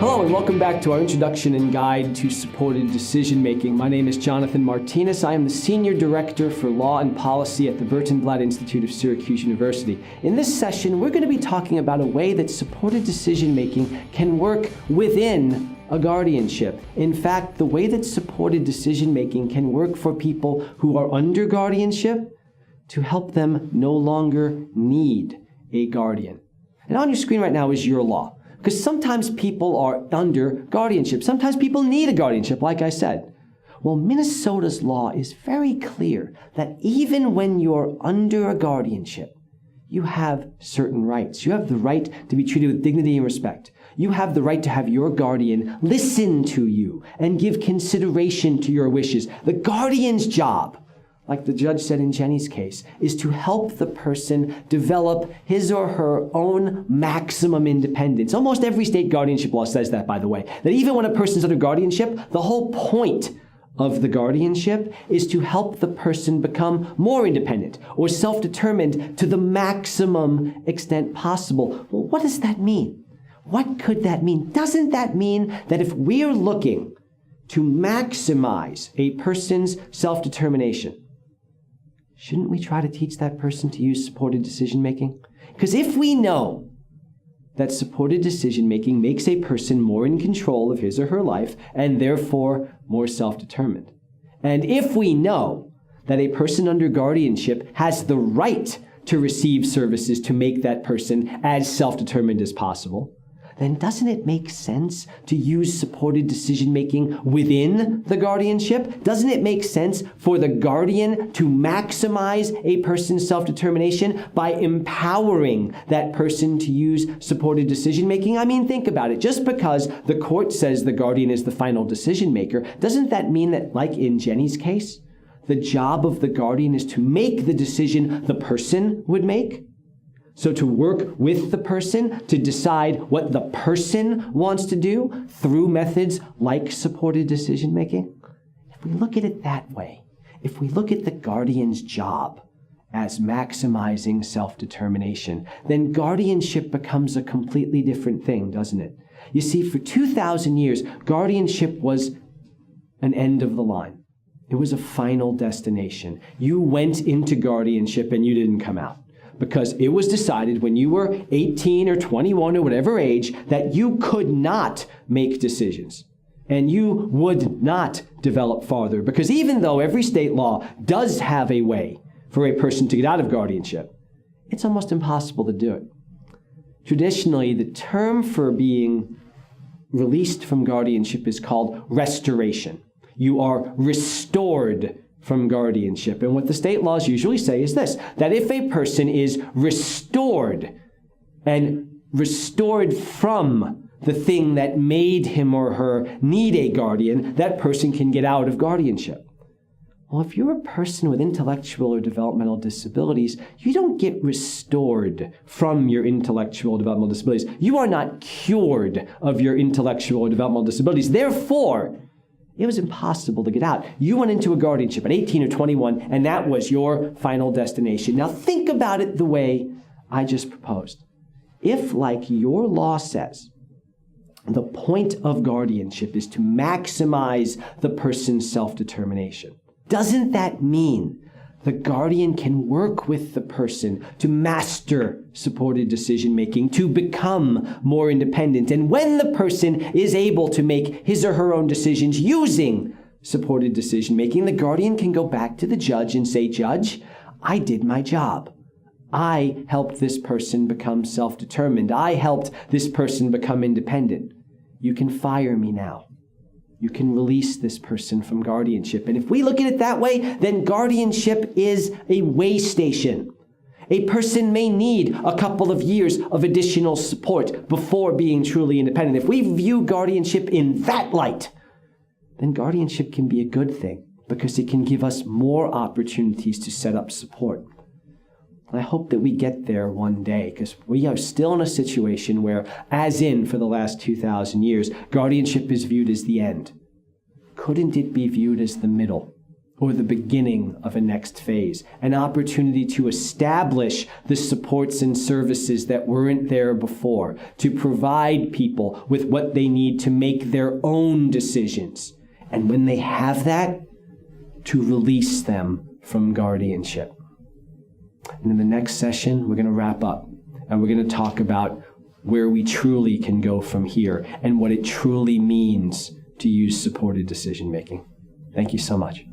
Hello and welcome back to our introduction and guide to supported decision making. My name is Jonathan Martinis. I am the Senior Director for Law and Policy at the Blatt Institute of Syracuse University. In this session, we're going to be talking about a way that supported decision making can work within a guardianship. In fact, the way that supported decision making can work for people who are under guardianship to help them no longer need a guardian. And on your screen right now is your law. Because sometimes people are under guardianship. Sometimes people need a guardianship, like I said. Well, Minnesota's law is very clear that even when you're under a guardianship, you have certain rights. You have the right to be treated with dignity and respect. You have the right to have your guardian listen to you and give consideration to your wishes. The guardian's job, like the judge said in Jenny's case, is to help the person develop his or her own maximum independence. Almost every state guardianship law says that, by the way, that even when a person's under guardianship, the whole point of the guardianship is to help the person become more independent or self-determined to the maximum extent possible. Well, what does that mean? What could that mean? Doesn't that mean that if we're looking to maximize a person's self-determination, shouldn't we try to teach that person to use supported decision-making? Because if we know that supported decision-making makes a person more in control of his or her life and therefore more self-determined, and if we know that a person under guardianship has the right to receive services to make that person as self-determined as possible, then doesn't it make sense to use supported decision-making within the guardianship? Doesn't it make sense for the guardian to maximize a person's self-determination by empowering that person to use supported decision-making? I mean, think about it. Just because the court says the guardian is the final decision-maker, doesn't that mean that, like in Jenny's case, the job of the guardian is to make the decision the person would make? So to work with the person to decide what the person wants to do through methods like supported decision-making? If we look at it that way, if we look at the guardian's job as maximizing self-determination, then guardianship becomes a completely different thing, doesn't it? You see, for 2,000 years, guardianship was an end of the line. It was a final destination. You went into guardianship and you didn't come out, because it was decided when you were 18 or 21 or whatever age that you could not make decisions and you would not develop farther. Because even though every state law does have a way for a person to get out of guardianship, it's almost impossible to do it. Traditionally, the term for being released from guardianship is called restoration. You are restored from guardianship. And what the state laws usually say is this, that if a person is restored and restored from the thing that made him or her need a guardian, that person can get out of guardianship. Well, if you're a person with intellectual or developmental disabilities, you don't get restored from your intellectual or developmental disabilities. You are not cured of your intellectual or developmental disabilities. Therefore, it was impossible to get out. You went into a guardianship at 18 or 21, and that was your final destination. Now think about it the way I just proposed. If, like your law says, the point of guardianship is to maximize the person's self-determination, doesn't that mean the guardian can work with the person to master supported decision-making, to become more independent? And when the person is able to make his or her own decisions using supported decision-making, the guardian can go back to the judge and say, "Judge, I did my job. I helped this person become self-determined. I helped this person become independent. You can fire me now. You can release this person from guardianship." And if we look at it that way, then guardianship is a way station. A person may need a couple of years of additional support before being truly independent. If we view guardianship in that light, then guardianship can be a good thing because it can give us more opportunities to set up support. I hope that we get there one day, because we are still in a situation where, as in for the last 2,000 years, guardianship is viewed as the end. Couldn't it be viewed as the middle, or the beginning of a next phase, an opportunity to establish the supports and services that weren't there before, to provide people with what they need to make their own decisions. And when they have that, to release them from guardianship. And in the next session, we're going to wrap up, and we're going to talk about where we truly can go from here and what it truly means to use supported decision making. Thank you so much.